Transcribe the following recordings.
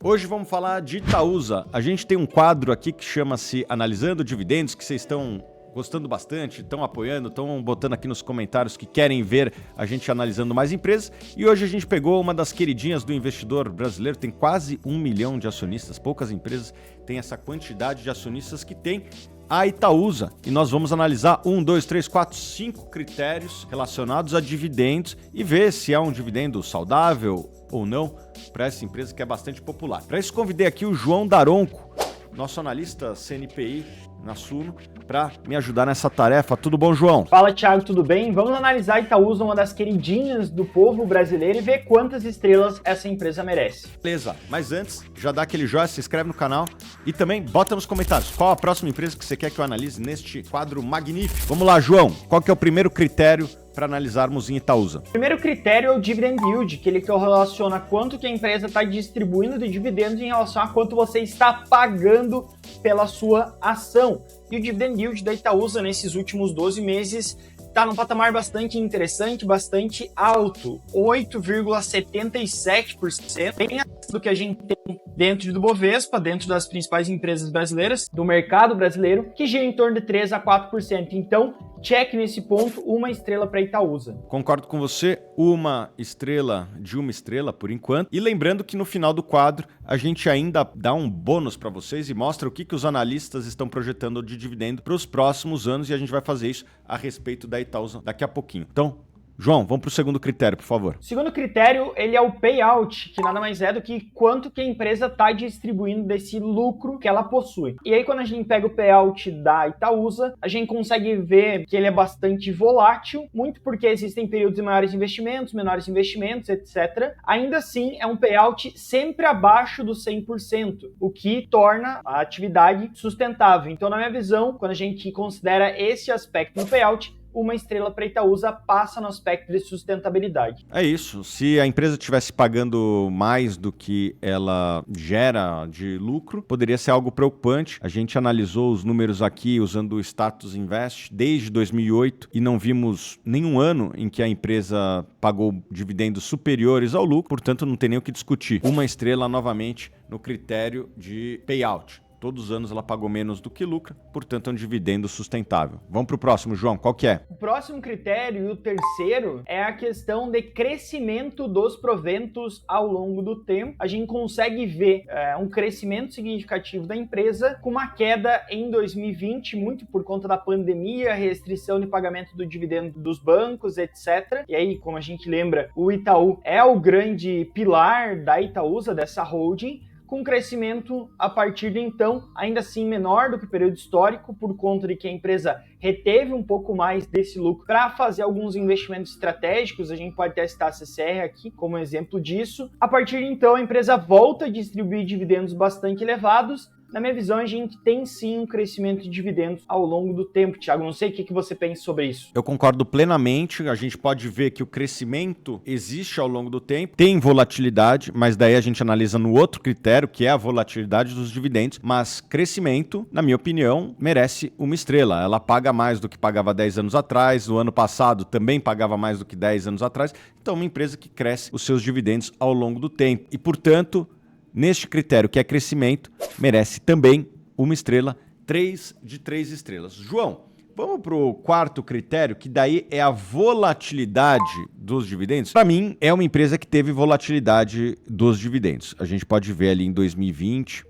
Hoje vamos falar de Itaúsa. A gente tem um quadro aqui que chama-se Analisando Dividendos, que vocês estão gostando bastante, estão apoiando, estão botando aqui nos comentários que querem ver a gente analisando mais empresas. E hoje a gente pegou uma das queridinhas do investidor brasileiro, tem quase 1 milhão de acionistas, poucas empresas têm essa quantidade de acionistas que tem a Itaúsa. E nós vamos analisar 5 critérios relacionados a dividendos e ver se é um dividendo saudável ou não para essa empresa que é bastante popular. Para isso convidei aqui o João Daronco, nosso analista CNPI na Suno, para me ajudar nessa tarefa. Tudo bom, João? Fala, Thiago, tudo bem? Vamos analisar a Itaúsa, uma das queridinhas do povo brasileiro, e ver quantas estrelas essa empresa merece. Beleza, mas antes, já dá aquele joinha, se inscreve no canal e também bota nos comentários qual a próxima empresa que você quer que eu analise neste quadro magnífico. Vamos lá, João, qual que é o primeiro critério para analisarmos em Itaúsa? O primeiro critério é o dividend yield, que ele correlaciona quanto que a empresa está distribuindo de dividendos em relação a quanto você está pagando pela sua ação. E o dividend yield da Itaúsa nesses últimos 12 meses está num patamar bastante interessante, bastante alto, 8,77%, bem acima do que a gente tem dentro do Bovespa, dentro das principais empresas brasileiras, do mercado brasileiro, que gira em torno de 3 a 4%. Então, check nesse ponto, 1 estrela para Itaúsa. Concordo com você, 1 estrela de 1 estrela por enquanto. E lembrando que no final do quadro a gente ainda dá um bônus para vocês e mostra o que os analistas estão projetando de dividendo para os próximos anos, e a gente vai fazer isso a respeito da Itaúsa daqui a pouquinho. Então, João, vamos para o segundo critério, por favor. O segundo critério, ele é o payout, que nada mais é do que quanto que a empresa está distribuindo desse lucro que ela possui. E aí, quando a gente pega o payout da Itaúsa, a gente consegue ver que ele é bastante volátil, muito porque existem períodos de maiores investimentos, menores investimentos, etc. Ainda assim, é um payout sempre abaixo do 100%, o que torna a atividade sustentável. Então, na minha visão, quando a gente considera esse aspecto no payout, 1 estrela para Itaúsa passa no aspecto de sustentabilidade. É isso. Se a empresa estivesse pagando mais do que ela gera de lucro, poderia ser algo preocupante. A gente analisou os números aqui usando o Status Invest desde 2008 e não vimos nenhum ano em que a empresa pagou dividendos superiores ao lucro, portanto não tem nem o que discutir. 1 estrela novamente no critério de payout. Todos os anos ela pagou menos do que lucra, portanto é um dividendo sustentável. Vamos para o próximo, João, qual que é? O próximo critério, e o terceiro, é a questão de crescimento dos proventos ao longo do tempo. A gente consegue ver um crescimento significativo da empresa, com uma queda em 2020, muito por conta da pandemia, restrição de pagamento do dividendo dos bancos, etc. E aí, como a gente lembra, o Itaú é o grande pilar da Itaúsa, dessa holding, com crescimento a partir de então, ainda assim menor do que o período histórico, por conta de que a empresa reteve um pouco mais desse lucro para fazer alguns investimentos estratégicos. A gente pode até citar a CCR aqui como exemplo disso. A partir de então, a empresa volta a distribuir dividendos bastante elevados. Na minha visão, a gente tem sim um crescimento de dividendos ao longo do tempo. Thiago, não sei o que você pensa sobre isso. Eu concordo plenamente. A gente pode ver que o crescimento existe ao longo do tempo, tem volatilidade, mas daí a gente analisa no outro critério, que é a volatilidade dos dividendos. Mas crescimento, na minha opinião, merece 1 estrela. Ela paga mais do que pagava 10 anos atrás, no ano passado também pagava mais do que 10 anos atrás. Então, uma empresa que cresce os seus dividendos ao longo do tempo. E, portanto, neste critério que é crescimento, merece também 1 estrela, 3 de 3 estrelas. João, vamos para o quarto critério, que daí é a volatilidade dos dividendos. Para mim, é uma empresa que teve volatilidade dos dividendos. A gente pode ver ali em 2020,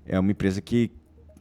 é uma empresa que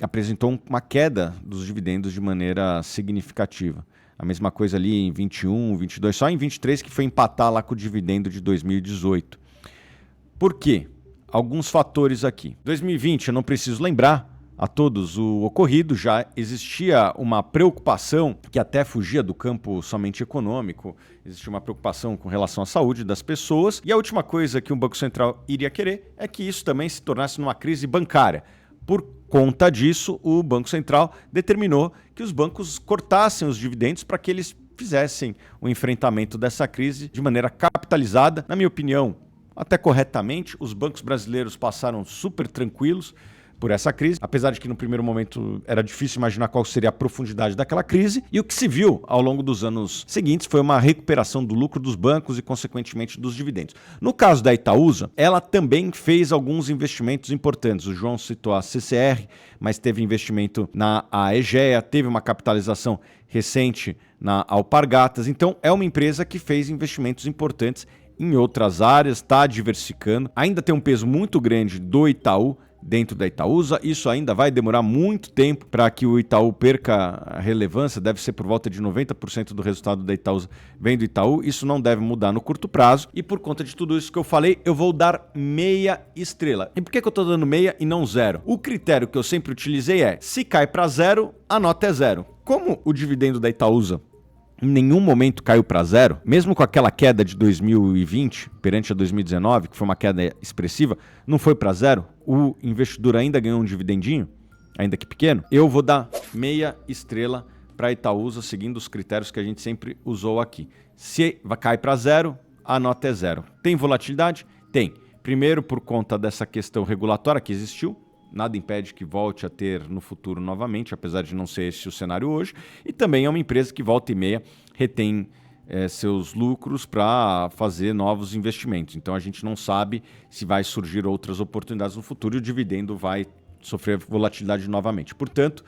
apresentou uma queda dos dividendos de maneira significativa. A mesma coisa ali em 21, 22, só em 23 que foi empatar lá com o dividendo de 2018. Por quê? Alguns fatores aqui. 2020, eu não preciso lembrar a todos o ocorrido, já existia uma preocupação que até fugia do campo somente econômico, existia uma preocupação com relação à saúde das pessoas, e a última coisa que o Banco Central iria querer é que isso também se tornasse numa crise bancária. Por conta disso, o Banco Central determinou que os bancos cortassem os dividendos para que eles fizessem o enfrentamento dessa crise de maneira capitalizada. Na minha opinião, até corretamente, os bancos brasileiros passaram super tranquilos, por essa crise, apesar de que no primeiro momento era difícil imaginar qual seria a profundidade daquela crise, e o que se viu ao longo dos anos seguintes foi uma recuperação do lucro dos bancos e, consequentemente, dos dividendos. No caso da Itaúsa, ela também fez alguns investimentos importantes. O João citou a CCR, mas teve investimento na Aegea, teve uma capitalização recente na Alpargatas, então é uma empresa que fez investimentos importantes em outras áreas, está diversificando, ainda tem um peso muito grande do Itaú dentro da Itaúsa, isso ainda vai demorar muito tempo para que o Itaú perca a relevância, deve ser por volta de 90% do resultado da Itaúsa vem do Itaú, isso não deve mudar no curto prazo, e por conta de tudo isso que eu falei, eu vou dar meia estrela. E por que eu estou dando meia e não zero? O critério que eu sempre utilizei é, se cai para zero, a nota é zero. Como o dividendo da Itaúsa em nenhum momento caiu para zero, mesmo com aquela queda de 2020, perante a 2019, que foi uma queda expressiva, não foi para zero, o investidor ainda ganhou um dividendinho, ainda que pequeno, eu vou dar meia estrela para a Itaúsa, seguindo os critérios que a gente sempre usou aqui. Se cai para zero, a nota é zero. Tem volatilidade? Tem. Primeiro, por conta dessa questão regulatória que existiu, nada impede que volte a ter no futuro novamente, apesar de não ser esse o cenário hoje. E também é uma empresa que volta e meia retém seus lucros para fazer novos investimentos. Então a gente não sabe se vai surgir outras oportunidades no futuro e o dividendo vai sofrer volatilidade novamente. Portanto,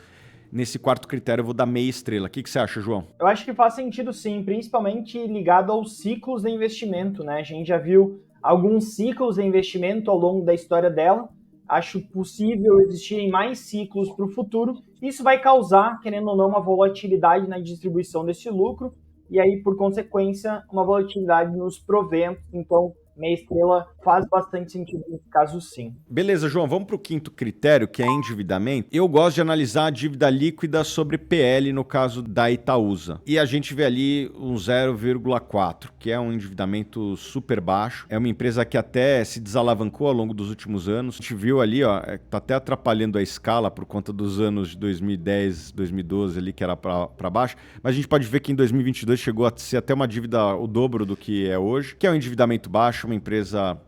nesse quarto critério eu vou dar meia estrela. O que você acha, João? Eu acho que faz sentido sim, principalmente ligado aos ciclos de investimento, né? A gente já viu alguns ciclos de investimento ao longo da história dela. Acho possível existirem mais ciclos para o futuro. Isso vai causar, querendo ou não, uma volatilidade na distribuição desse lucro e aí, por consequência, uma volatilidade nos proventos. Então, meia estrela faz bastante sentido nesse caso, sim. Beleza, João, vamos para o quinto critério, que é endividamento. Eu gosto de analisar a dívida líquida sobre PL no caso da Itaúsa. E a gente vê ali um 0,4, que é um endividamento super baixo. É uma empresa que até se desalavancou ao longo dos últimos anos. A gente viu ali, ó, tá até atrapalhando a escala por conta dos anos de 2010, 2012 ali, que era para baixo. Mas a gente pode ver que em 2022 chegou a ser até uma dívida o dobro do que é hoje, que é um endividamento baixo, uma empresa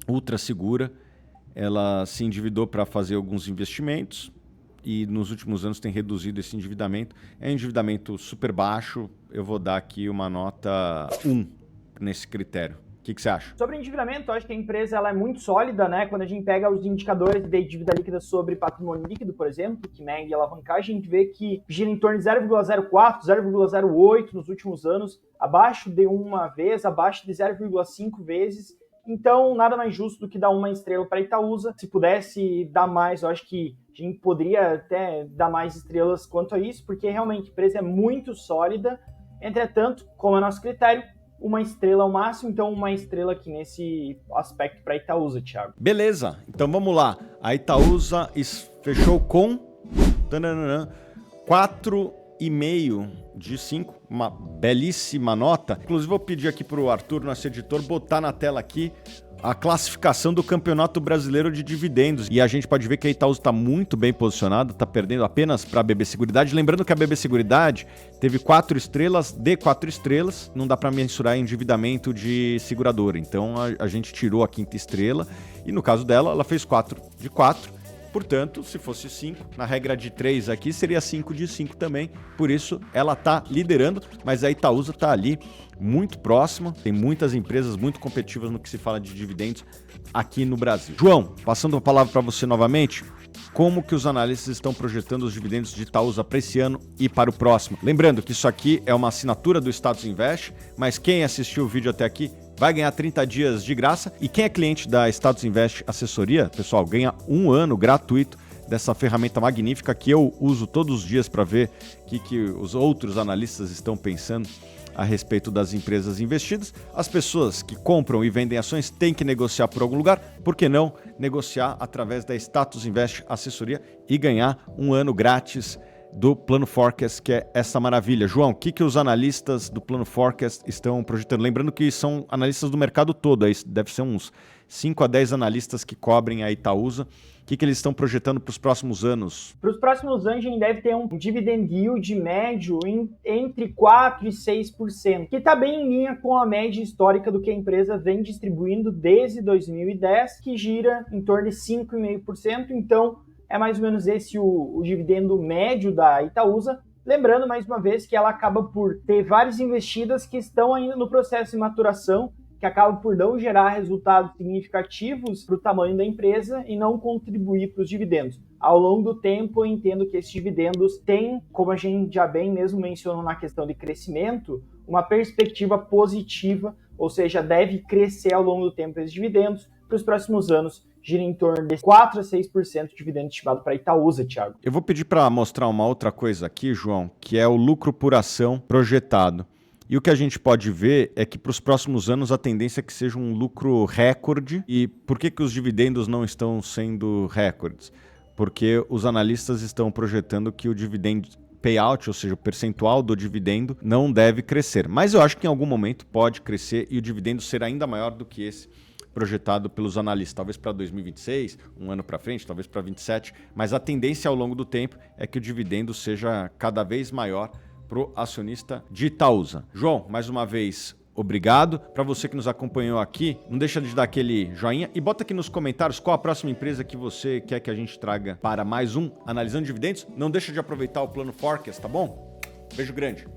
ultra segura. Ela se endividou para fazer alguns investimentos e nos últimos anos tem reduzido esse endividamento. É um endividamento super baixo, eu vou dar aqui uma nota 1 nesse critério. O que você acha? Sobre endividamento, eu acho que a empresa ela é muito sólida, né? Quando a gente pega os indicadores de dívida líquida sobre patrimônio líquido, por exemplo, que mede a alavancagem, a gente vê que gira em torno de 0,04, 0,08 nos últimos anos, abaixo de uma vez, abaixo de 0,5 vezes. Então, nada mais justo do que dar uma estrela para a Itaúsa. Se pudesse dar mais, eu acho que a gente poderia até dar mais estrelas quanto a isso, porque realmente a empresa é muito sólida. Entretanto, como é nosso critério, uma estrela ao máximo, então uma estrela aqui nesse aspecto para a Itaúsa, Thiago. Beleza, então vamos lá. A Itaúsa fechou com 4,5 de 5, uma belíssima nota. Inclusive vou pedir aqui para o Arthur, nosso editor, botar na tela aqui a classificação do Campeonato Brasileiro de Dividendos. E a gente pode ver que a Itaúsa está muito bem posicionada, está perdendo apenas para a BB Seguridade. Lembrando que a BB Seguridade teve 4 estrelas, de 4 estrelas, não dá para mensurar endividamento de seguradora. Então a gente tirou a 5ª estrela e no caso dela, ela fez 4 de 4. Portanto, se fosse 5, na regra de 3 aqui, seria 5 de 5 também. Por isso, ela está liderando, mas a Itaúsa está ali muito próxima. Tem muitas empresas muito competitivas no que se fala de dividendos aqui no Brasil. João, passando a palavra para você novamente, como que os analistas estão projetando os dividendos de Itaúsa para esse ano e para o próximo? Lembrando que isso aqui é uma assinatura do Status Invest, mas quem assistiu o vídeo até aqui vai ganhar 30 dias de graça. E quem é cliente da Status Invest Assessoria, pessoal, ganha 1 ano gratuito dessa ferramenta magnífica que eu uso todos os dias para ver o que os outros analistas estão pensando a respeito das empresas investidas. As pessoas que compram e vendem ações têm que negociar por algum lugar. Por que não negociar através da Status Invest Assessoria e ganhar 1 ano grátis do Plano Forecast, que é essa maravilha. João, o que os analistas do Plano Forecast estão projetando? Lembrando que são analistas do mercado todo, aí deve ser uns 5 a 10 analistas que cobrem a Itaúsa. O que eles estão projetando para os próximos anos? Para os próximos anos, a gente deve ter um dividend yield médio entre 4% e 6%, que está bem em linha com a média histórica do que a empresa vem distribuindo desde 2010, que gira em torno de 5,5%. Então, é mais ou menos esse o dividendo médio da Itaúsa. Lembrando, mais uma vez, que ela acaba por ter várias investidas que estão ainda no processo de maturação, que acabam por não gerar resultados significativos para o tamanho da empresa e não contribuir para os dividendos. Ao longo do tempo, eu entendo que esses dividendos têm, como a gente já bem mesmo mencionou na questão de crescimento, uma perspectiva positiva, ou seja, deve crescer ao longo do tempo esses dividendos. Para os próximos anos, gira em torno de 4 a 6% de dividendo estimado para a Itaúsa, Thiago. Eu vou pedir para mostrar uma outra coisa aqui, João, que é o lucro por ação projetado. E o que a gente pode ver é que para os próximos anos a tendência é que seja um lucro recorde. E por que os dividendos não estão sendo recordes? Porque os analistas estão projetando que o dividend payout, ou seja, o percentual do dividendo, não deve crescer. Mas eu acho que em algum momento pode crescer e o dividendo ser ainda maior do que esse projetado pelos analistas, talvez para 2026, um ano para frente, talvez para 2027, mas a tendência ao longo do tempo é que o dividendo seja cada vez maior para o acionista de Itaúsa. João, mais uma vez, obrigado. Para você que nos acompanhou aqui, não deixa de dar aquele joinha e bota aqui nos comentários qual a próxima empresa que você quer que a gente traga para mais um Analisando Dividendos. Não deixa de aproveitar o plano Forecast, tá bom? Beijo grande.